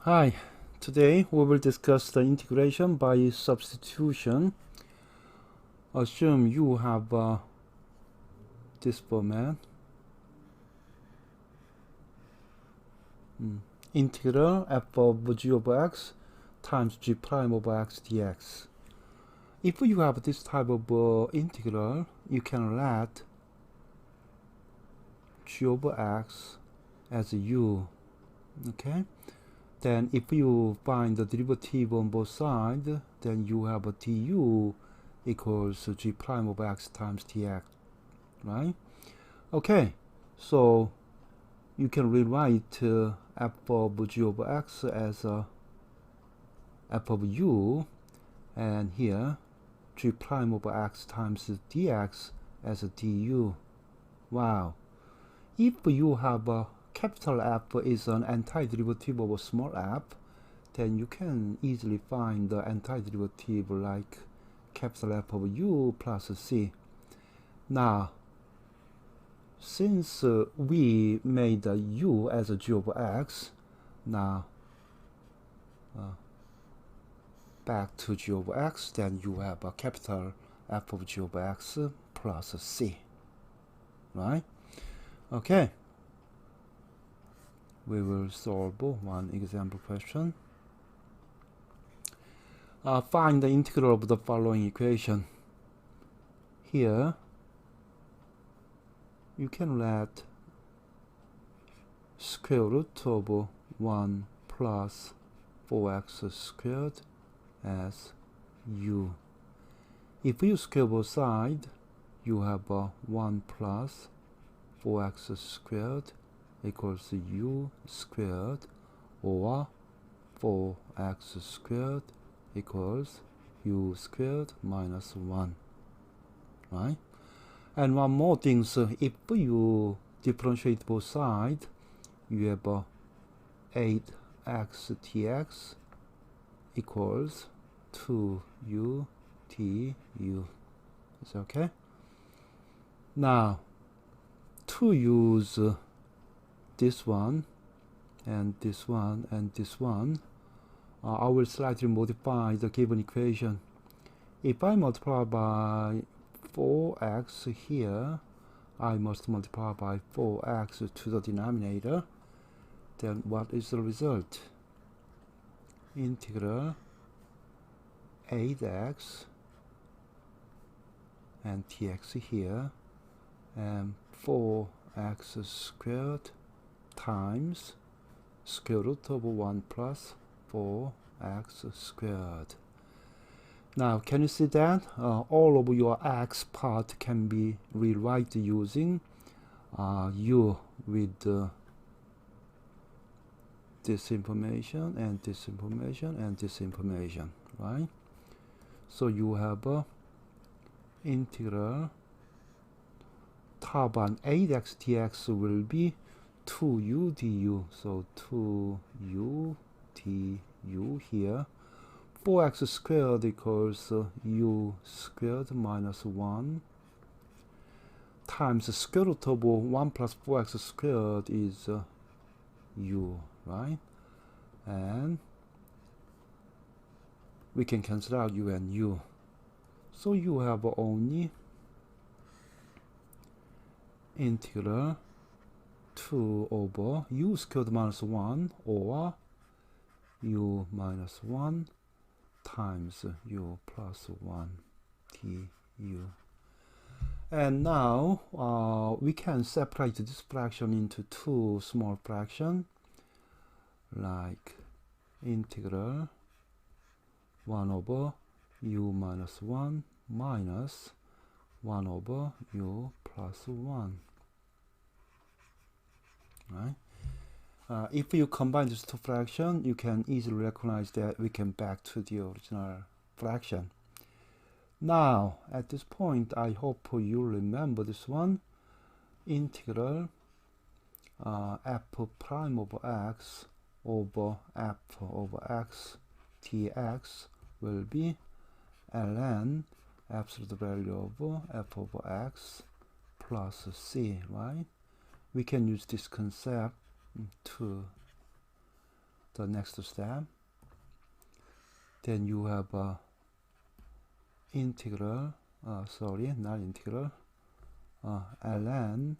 Hi, today we will discuss the integration by substitution. Assume you have this format. Integral f of g over x times g prime over x dx. If you have this type of integral, you can let g over x as u. Okay? Then if you find the derivative on both sides, then you have a du equals g prime over x times dx, right? Okay, so you can rewrite f of g over x as f of u, and here g prime over x times dx as a du. Wow. If you have a capital F is an antiderivative of a small f, then you can easily find the antiderivative like capital F of u plus c. Now, since we made u as a g over x, now back to g over x, then you have a capital F of g over x plus c, right? Okay. We will solve one example question. Find the integral of the following equation. Here, you can let square root of 1 plus 4x squared as u. If you square both sides, you have 1 plus 4x squared equals u squared, or 4x squared equals u squared minus 1, right? And one more thing, so if you differentiate both sides, you have 8x dx equals 2u du. Is okay? Now, to use this one and this one and this one, I will slightly modify the given equation. If I multiply by 4x here, I must multiply by 4x to the denominator. Then what is the result? Integral 8x and dx here, and 4x squared times square root of 1 plus 4x squared. Now, can you see that? All of your x part can be rewritten using u with this information and this information and this information, right? So you have a integral top on 8x dx will be 2u du, so 2u du here. 4x squared equals u squared minus 1 times square root of 1 plus 4x squared is u, right? And we can cancel out u and u. So you have only integral 2 over u squared minus 1 or u minus 1 times u plus 1 du. And now we can separate this fraction into two small fractions, like integral 1 over u minus 1 minus 1 over u plus 1. Right? If you combine these two fractions, you can easily recognize that we can back to the original fraction. Now, at this point, I hope you remember this one. Integral f prime over x over f over x dx will be ln absolute value of f over x plus c, right? We can use this concept to the next step. Then you have integral, sorry, not integral, ln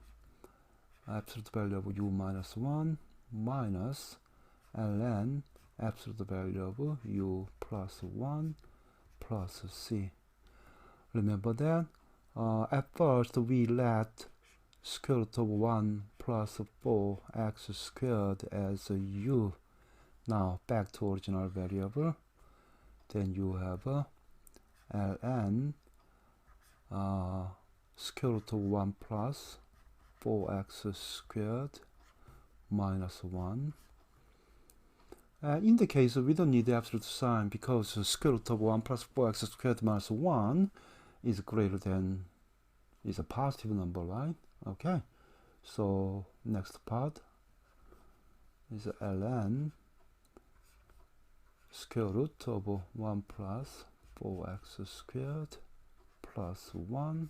absolute value of u minus 1 minus ln absolute value of u plus 1 plus c. Remember that at first we let square root of 1 plus 4x squared as u. Now back to original variable. Then you have ln square root of 1 plus 4x squared minus 1. In the case, we don't need the absolute sign because square root of 1 plus 4x squared minus 1 is greater than, is a positive number, right? Okay, so next part is ln square root of 1 plus 4x squared plus 1,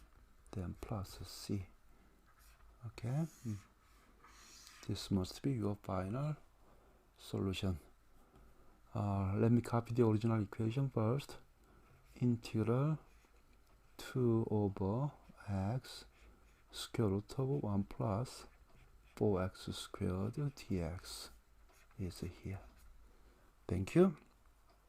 then plus c. Okay, this must be your final solution. Let me copy the original equation first. Integral 2 over x square root of 1 plus 4x squared dx is here. Thank you.